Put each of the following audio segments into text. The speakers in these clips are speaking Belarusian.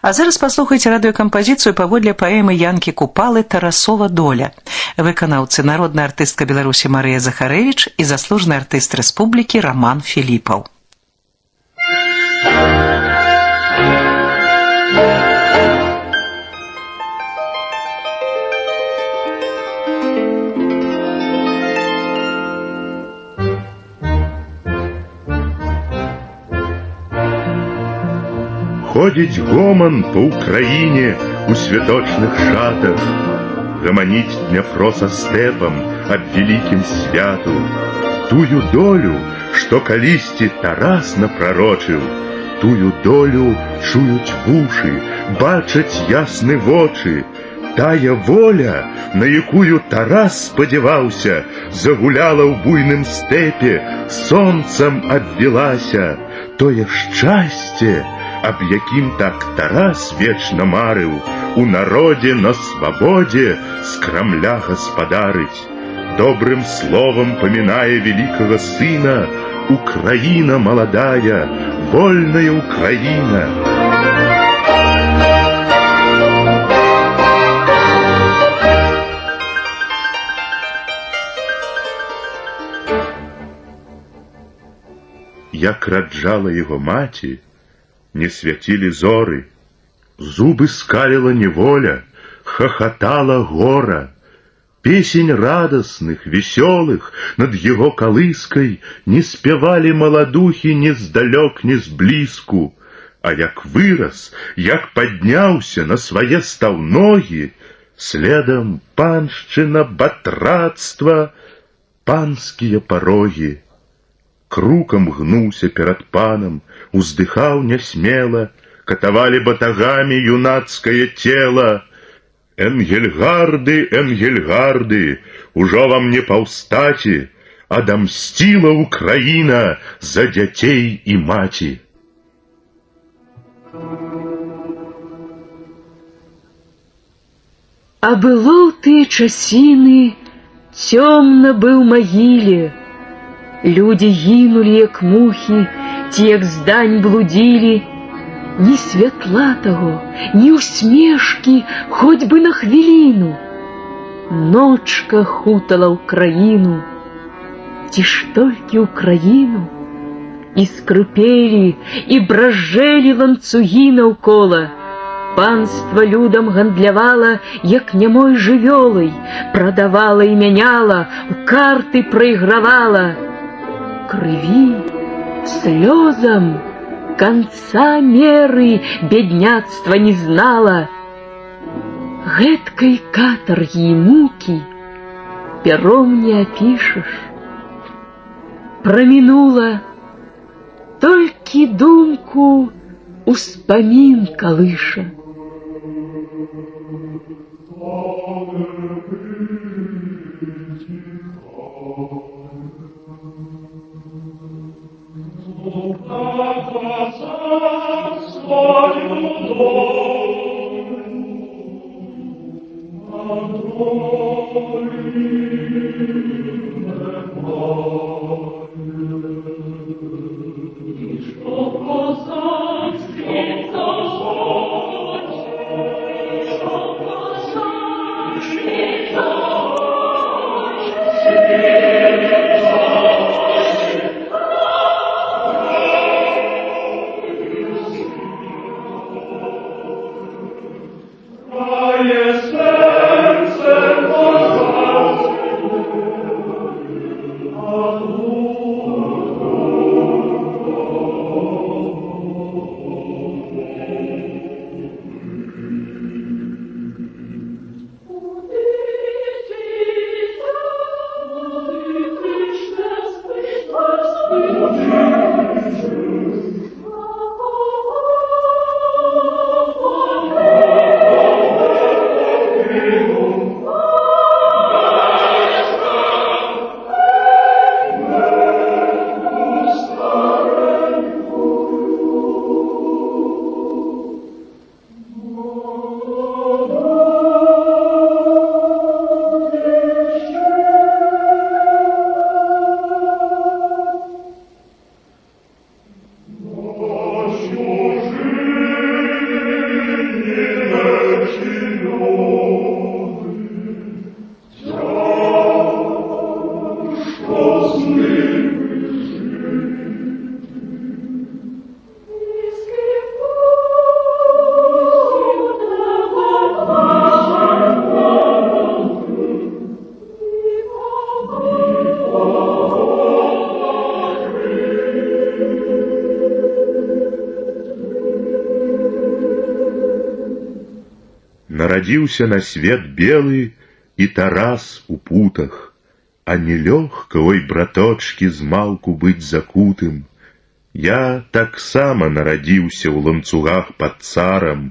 А зараз паслухайце радыёкампазіцыю паводле паэмы Янкі Купалы «Тарасова доля». Выканаўцы народная артыстка Беларусі Марыя Захарэвіч і заслужаны артыст рэспублікі Роман Філіпаў. Ходить гомон по Украине у святочных шатах, гомонить Дняпро со степом об великим святу. Тую долю, что калісьці Тарас напророчил, тую долю чують вуши, бачать ясны вочы. Тая воля, на якую Тарас спадзяваўся, загуляла ў буйным степе, сонцам абвілася. Тое шчасце, аб якім так Тарас вечна марыў, у народе на свабодзе з Крамля гаспадарыць. Добрым словом поминая великого сына, Украина молодая, вольная Украина. Як раджала его маці, не святили зоры, зубы скалила неволя, хохотала гора. Песень радостных, веселых над его колыской не спевали маладухи ни сдалек, ни сблизку. А як вырос, як подняўся на свае стаў ноги, следом паншчына, батрацтва, панские пороги. Круком гнуўся перад панам, уздыхаў нясмела, катавали батагами юнацкое тело. Энгельгарды, Энгельгарды, ужо вам не паўстаці, адамсціла Украина за дзяцей і маці. А было ў тыя часіны, цёмна быў магіле, люди гінулі, як мухі, ці як здань блудзілі. Ні святла таго, ні усмешкі, хоць бы на хвіліну. Ночка хутала ўкраіну, ці ж толькі ўкраіну. І скрыпелі, і бражэлі ланцугі наўкола. Панства людам гандлявала, як нямой жывёлай, прадавала і мяняла, у карты прайгравала. Крыві, слёзам конца меры бедняцтва не знала. Гэткай катаргі і мукі пером не апішаш. Прамінула, толькі думку успамін калыша. Нарадзіўся на свет белы і Тарас у путах, а не лёгка, ой, браточкі, змалку быць закутым. Я таксама нарадзіўся ў ланцугах пад царам,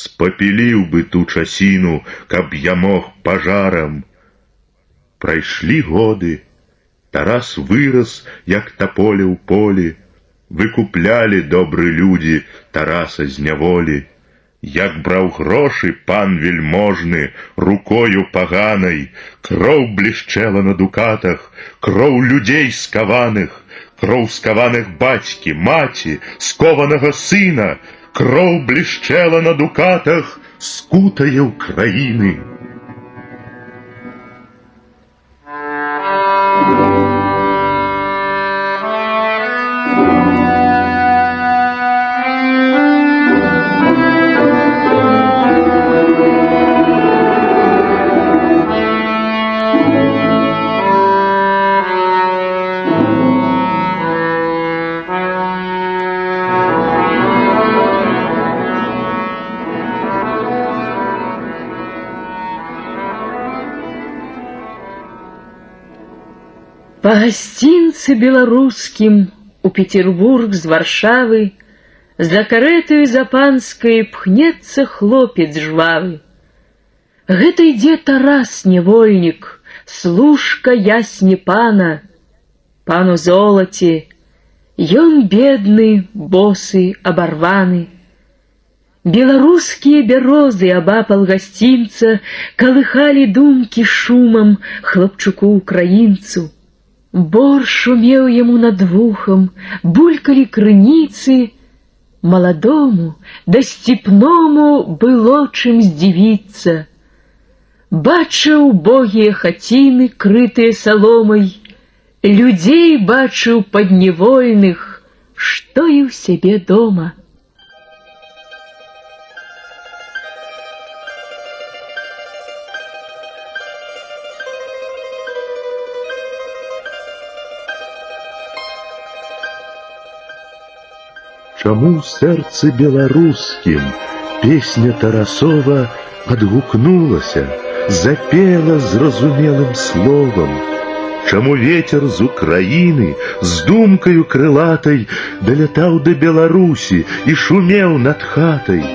спапіліў бы ту часіну, каб я мог пажарам. Прайшлі годы, Тарас вырас, як таполе ў полі, выкуплялі добры людзі Тараса з няволі. Як браў грошы пан вельможны рукою паганай, кроў блішчэла на дукатах, кроў людзей скаваных, кроў скаваных бацькі, маці, скованага сына, кроў блішчэла на дукатах скутае ў краіны. Па гасцінцы беларускім у Петербург з Варшавы за карэтаю запанскай пхнецца хлопец жвавы. Гэта ідзе Тарас нявольнік, служка ясні пана, пану золаце, ён бедны, босы, абарваны. Беларускія бярозы абапал гасцінца калыхалі думкі шумам хлапчуку-украінцу. Бор шумеў яму над вухам, булькалі крыніцы. Маладому да сціпному было чым здзівіцца. Бачыў убогія хаціны, крытыя саломай, людзей бачыў падневольных, што і ў сябе дома. Чаму ў сэрцы беларускім песня Тарасова адгукнулася, запела зразумелым словам? Чаму ветер з Украіны з думкаю крылатай далятаў да Беларусі і шумеў над хатай?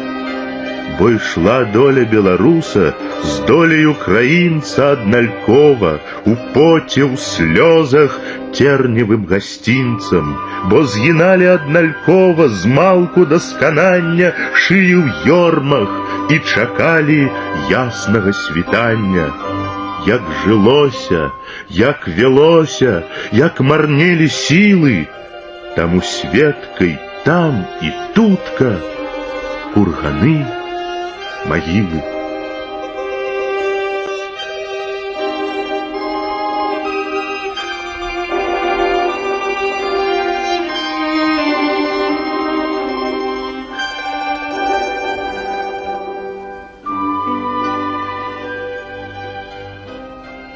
Бо ішла доля беларуса з доляй украінца адналькова, у поце, ў слёзах, церневым гасцінцам, бо згіналі адналькова змалку да сканання шыі ў ёрмах і чакалі яснага світання. Як жылося, як вялося, як марнелі сілы, таму сведкай там і тутка курганы, магілы.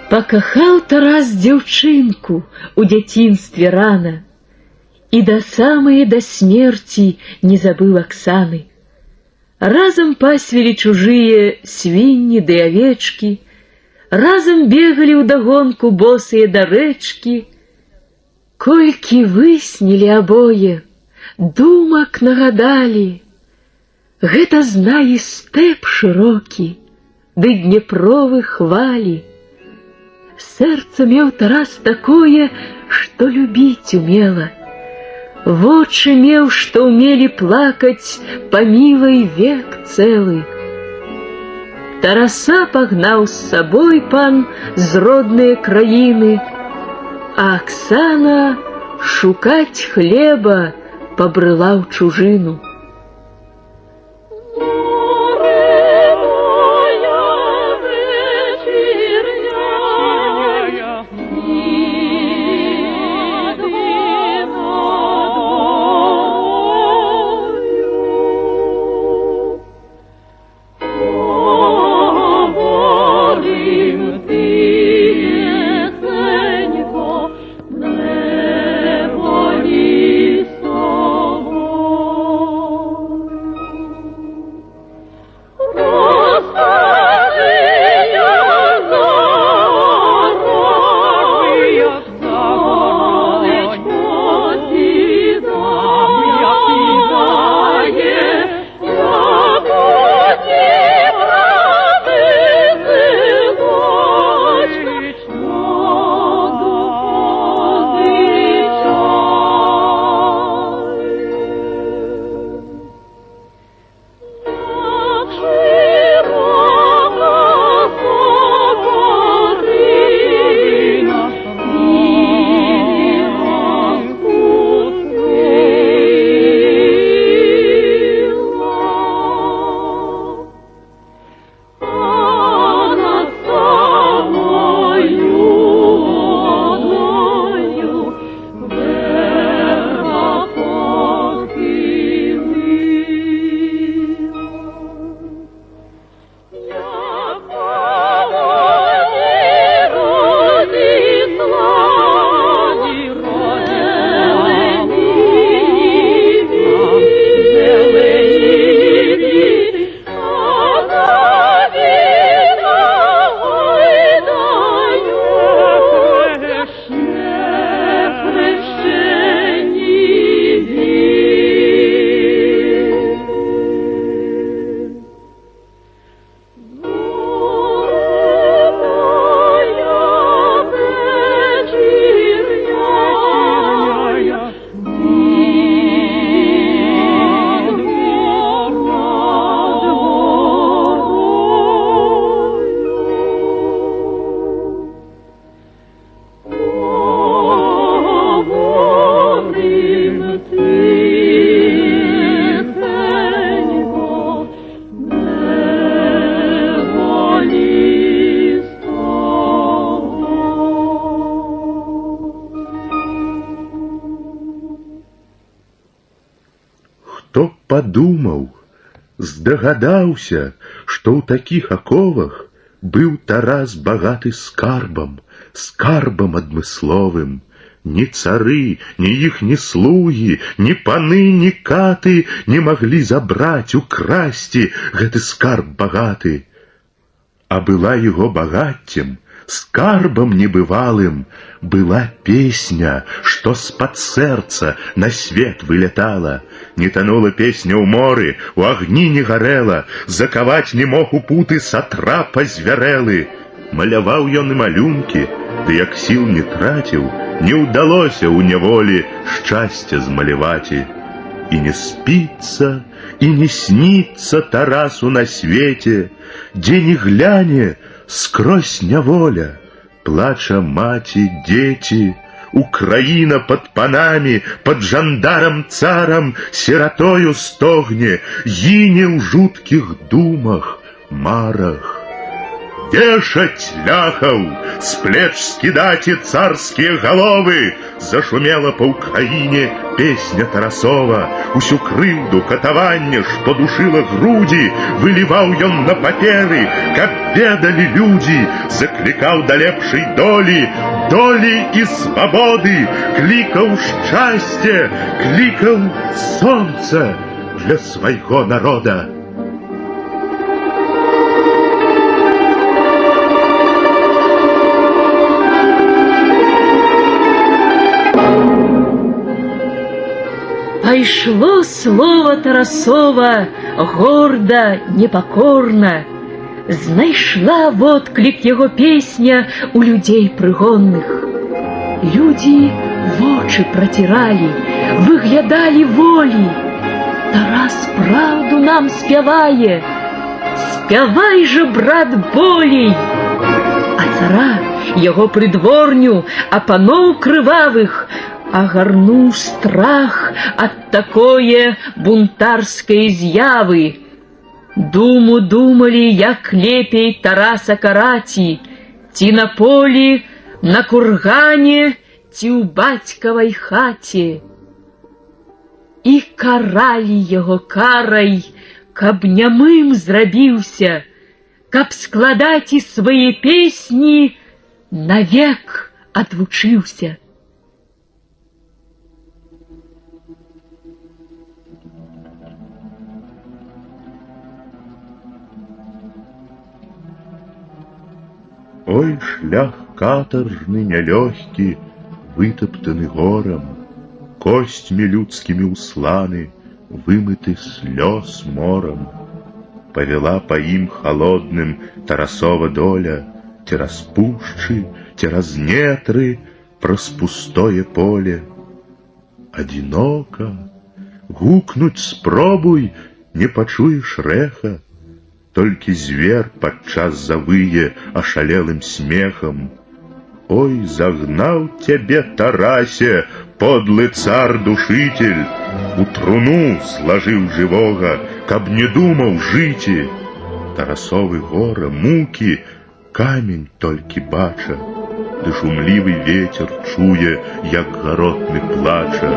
Пакахаў Тарас дзяўчынку у дзяцінстве рана і да смерці не забыў Аксаны. Разам пасвілі чужыя свінні ды авечкі, разам бегалі ўдагонку босыя да рэчкі. Колькі выснілі абое, думак нагадалі, гэта знаі стэп шырокі, ды днепровы хвалі. Сэрца меў Тарас такое, што любіць умела. Вочы меў, што ўмелі плакаць па мілай век цэлы. Тараса пагнаў з сабой пан з роднае краіны, а Аксана шукаць хлеба пабрыла ў чужыну. падумаў, здагадаўся, што ў такіх аковах быў Тарас багаты скарбам, скарбам адмысловым. Ні цары, ні іхні слугі, ні паны, ні каты не маглі забраць, украсці гэты скарб багаты. А была яго багаццем, скарбам небывалым, была песня, што з-пад сэрца на свет вылятала. Не танула песня ў моры, у агні не гарэла, закаваць не мог у путы сатрапа звярэлы. Маляваў ён і малюнкі, ды як сіл не траціў, не ўдалося ў няволі шчасця змаляваць. І не спіцца, і не сніцца Тарасу на свеце, дзе не гляне, скрозь няволя. Плача маці, дзеці, Украіна пад панамі, пад жандарам-царам сіратою стогне, гіне ў жуткіх думах, марах. Вешать ляхаў, с плеч скідаць і царскія галовы! Зашумела па ўкраіне песня Тарасова. Усю крыўду, катаванне, што душыла грудзі, выліваў ён на паперы, каб ведалі людзі, заклікаў да лепшай долі, долі і свабоды, клікаў шчасце, клікаў сонца для свайго народа. Пайшло слово Тарасова горда, непакорна. Знайшла водклік яго песня у людзей прыгонных. Людзі вочы праціралі, выглядалі волі. Тарас праўду нам спявае. Спявай жа, брат, болей. А цара, яго прыдворню, а паноў крывавых агарнуў страх ад такое бунтарскай з'явы. Думалі, як лепей Тараса караці, ці на полі, на кургане, ці ў бацькавай хаце. І каралі яго карай, каб нямым зрабіўся, каб складаць і свае песні навек адвучыўся. Ой, шлях катаржны нялёгкі, вытаптаны горам, косцьмі людскімі ўсланы, вымыты слёз морам. Павяла па ім халодным Тарасова доля, цераз пушчы, цераз нетры, праз пустое поле. Адзінока, гукнуць спробуй, не пачуеш рэха, толькі звер падчас завые ашалелым смехам. Ой, загнаў цябе, Тарасе, подлы цар-душитель, у труну сложыў жывога, каб не думаў жыце. Тарасовы гора, мукі, камень толькі бача, ды шумлівы ветер чуе, як гаротны плача.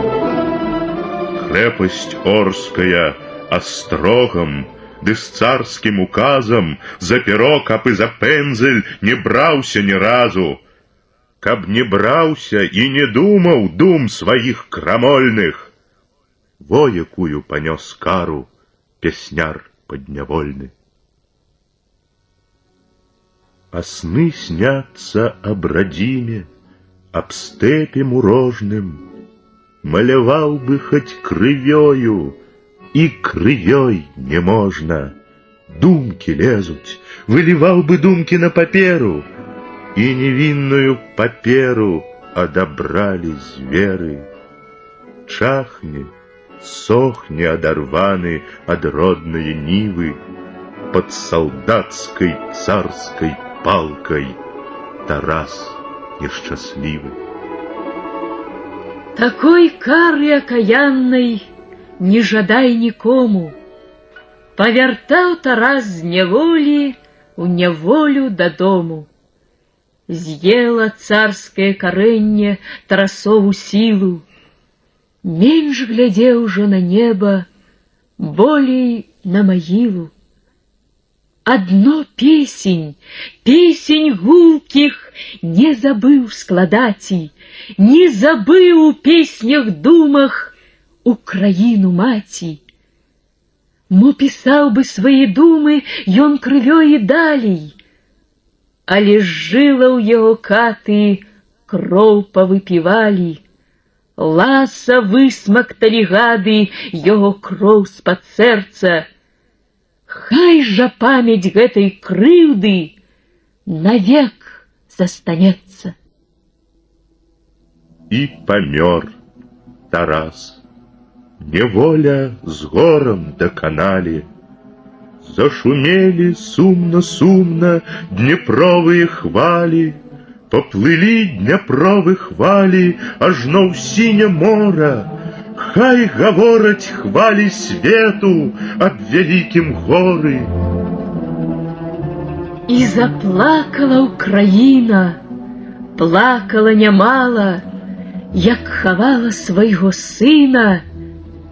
Крэпасць Орская астрогам, ды з царскім указам за перо, каб і за пэндзель не браўся ні разу, каб не браўся і не думаў дум сваіх крамольных. Во якую панёс кару песняр паднявольны. А сны сняцца аб радзіме, аб стэпе мурожным, маляваў бы хоць крывёю, і крывёй не можна. Думкі лезуць, выліваў бы думкі на паперу, і невінную паперу адабралі зверы. Чахне, сохне адарваны ад роднае нівы, пад салдацкай царскай палкай Тарас нешчаслівы. Такой кары акаяннай не жадай нікому. Павяртаў Тарас з няволі ў няволю дадому. З'ела царскае карэнне Тарасову сілу. Менш глядзеў жа на неба, болей на могилу. Одно песень, песень гулких не забыў складаці, не забыў у песнях думах Украіну маці. Мо пісаў бы свае думы ён крывёй і далей, але ж жылаў яго каты кроў павыпівалі, ласа высмакталі гады яго кроў з-пад сэрца. Хай жа памяць гэтай крыўды навек застанецца. И помер Тарас. Неволя с гором доконали. Зашумели сумно-сумно Днепровые хвали. Поплыли Днепровы хвали ажно ў сіня мора. Хай гавораць хвалі свету аб вялікім горы. І заплакала Украіна, плакала нямала, як хавала свайго сына,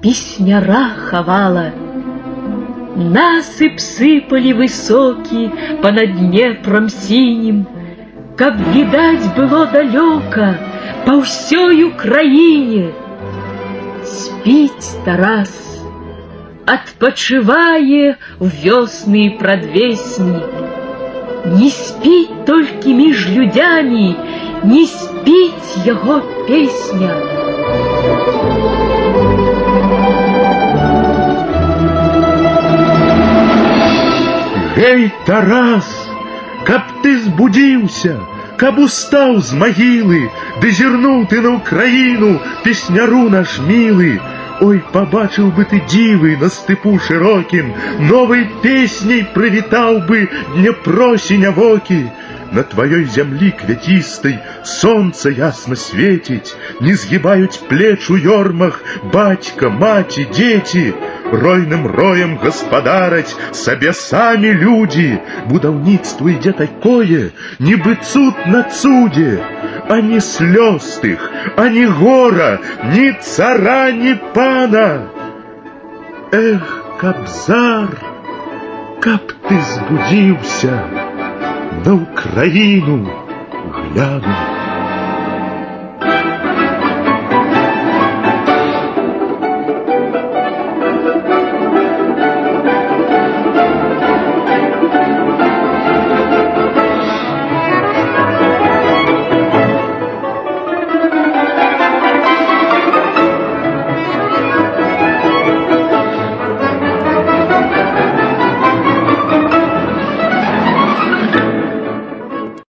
песняра хавала. Насып сыпалі высокі па-над Днепром сінім, каб відаць было далёка па ўсёй Украіне. Спіць Тарас, адпачывае ў вёсны і прадвесні. Не спіць толькі між людзямі, не спіць яго песня. Гей, Тарас, каб ты збудзіўся, каб устаў з магілы, ды зірнуў ты на Украіну, песняру наш мілы. Ой, побачыў бы ты дзівы на степу шырокім, новай песняй прывітаў бы Днепро сінявокі. На твоей зямлі квятістай сонца ясна свеціць, не згибаюць плеч у ёрмах бацька, маці, дзеці. Ройным роем гаспадараць сабе самі людзі. Будаўніцтва ідзе такое, нібы цуд на цудзе. Ані слёз тых, ані гора, ні цара, ні пана. Эх, Кабзар, каб ты збудзіўся, на Украіну глянуў.